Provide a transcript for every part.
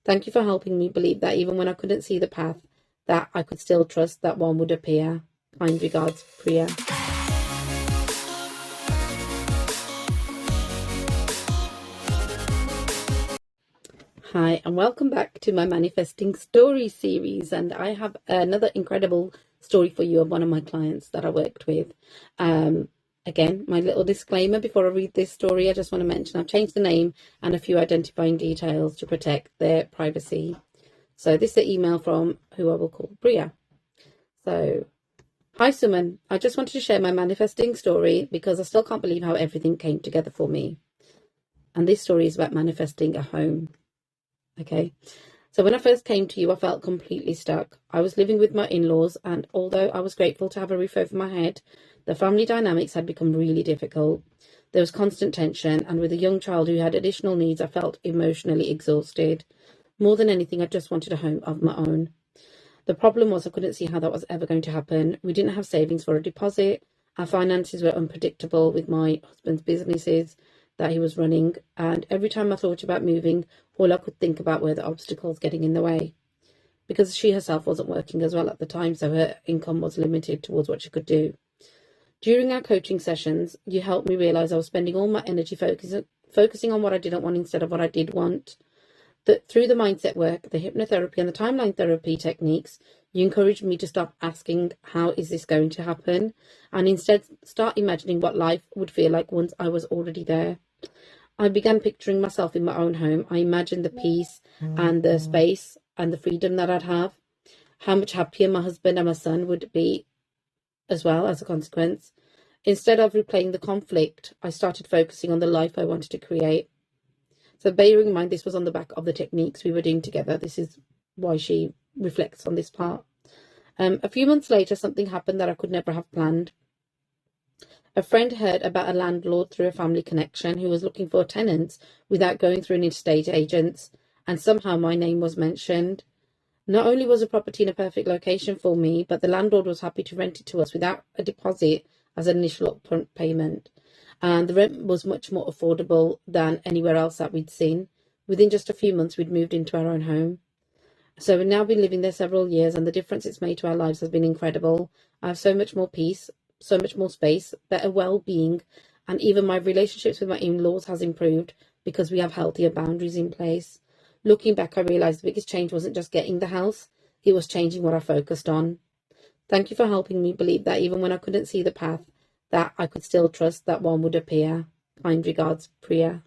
Thank you for helping me believe that even when I couldn't see the path, that I could still trust that one would appear. Kind regards, Priya. Hi, and welcome back to my manifesting story series. And I have another incredible story for you of one of my clients that I worked with. Again, my little disclaimer before I read this story, I just want to mention I've changed the name and a few identifying details to protect their privacy. So this is an email from who I will call Priya. So, hi Suman, I just wanted to share my manifesting story because I still can't believe how everything came together for me. And this story is about manifesting a home. Okay, so when I first came to you, I felt completely stuck. I was living with my in-laws, and although I was grateful to have a roof over my head, the family dynamics had become really difficult. There was constant tension, and with a young child who had additional needs, I felt emotionally exhausted. More than anything, I just wanted a home of my own. The problem was I couldn't see how that was ever going to happen. We didn't have savings for a deposit. Our finances were unpredictable with my husband's businesses that he was running, and every time I thought about moving, all I could think about were the obstacles getting in the way. Because she herself wasn't working as well at the time, so her income was limited towards what she could do. During our coaching sessions, you helped me realize I was spending all my energy focusing on what I didn't want instead of what I did want. Through the mindset work, the hypnotherapy and the timeline therapy techniques, you encouraged me to stop asking, how is this going to happen? And instead start imagining what life would feel like once I was already there. I began picturing myself in my own home. I imagined the peace and the space and the freedom that I'd have, how much happier my husband and my son would be as well as a consequence. Instead of replaying the conflict, I started focusing on the life I wanted to create. So bearing in mind, this was on the back of the techniques we were doing together. This is why she reflects on this part. A few months later, something happened that I could never have planned. A friend heard about a landlord through a family connection who was looking for tenants without going through an estate agent, and somehow my name was mentioned. Not only was the property in a perfect location for me, but the landlord was happy to rent it to us without a deposit as an initial upfront payment. And the rent was much more affordable than anywhere else that we'd seen. Within just a few months, we'd moved into our own home. So we've now been living there several years, and the difference it's made to our lives has been incredible. I have so much more peace, so much more space, better well-being, and even my relationships with my in-laws has improved because we have healthier boundaries in place. Looking back, I realised the biggest change wasn't just getting the house, it was changing what I focused on. Thank you for helping me believe that even when I couldn't see the path, that I could still trust that one would appear. Kind regards, Priya.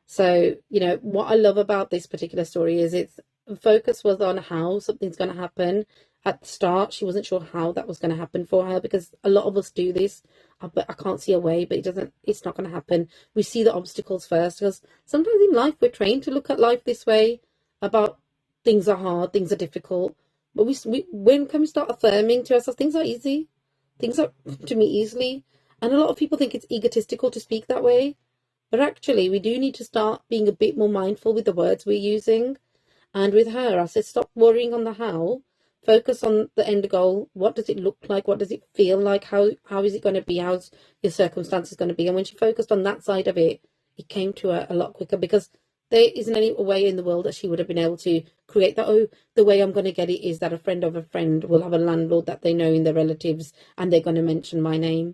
So, what I love about this particular story is its focus was on how something's going to happen. At the start, she wasn't sure how that was going to happen for her, because a lot of us do this. But I can't see a way, but it's not going to happen. We see the obstacles first, because sometimes in life we're trained to look at life this way, about things are hard, things are difficult. But when can we start affirming to ourselves, things are easy, things are to me easily. And a lot of people think it's egotistical to speak that way, but actually we do need to start being a bit more mindful with the words we're using. And with her, I said, stop worrying on the how, focus on the end goal. What does it look like? What does it feel like? How is it going to be? How's your circumstances going to be? And when she focused on that side of it, it came to her a lot quicker, because there isn't any way in the world that she would have been able to create that. Oh, the way I'm going to get it is that a friend of a friend will have a landlord that they know in their relatives, and they're going to mention my name.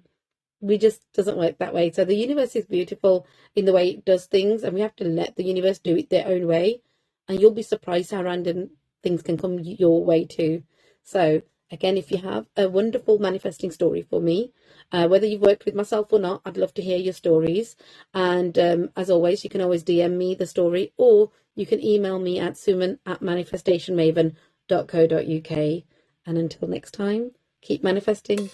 We just doesn't work that way. So the universe is beautiful in the way it does things, and we have to let the universe do it their own way. And you'll be surprised how random things can come your way too. So again, if you have a wonderful manifesting story for me, whether you've worked with myself or not, I'd love to hear your stories. And as always, you can always DM me the story, or you can email me at suman@manifestationmaven.co.uk. And until next time, keep manifesting.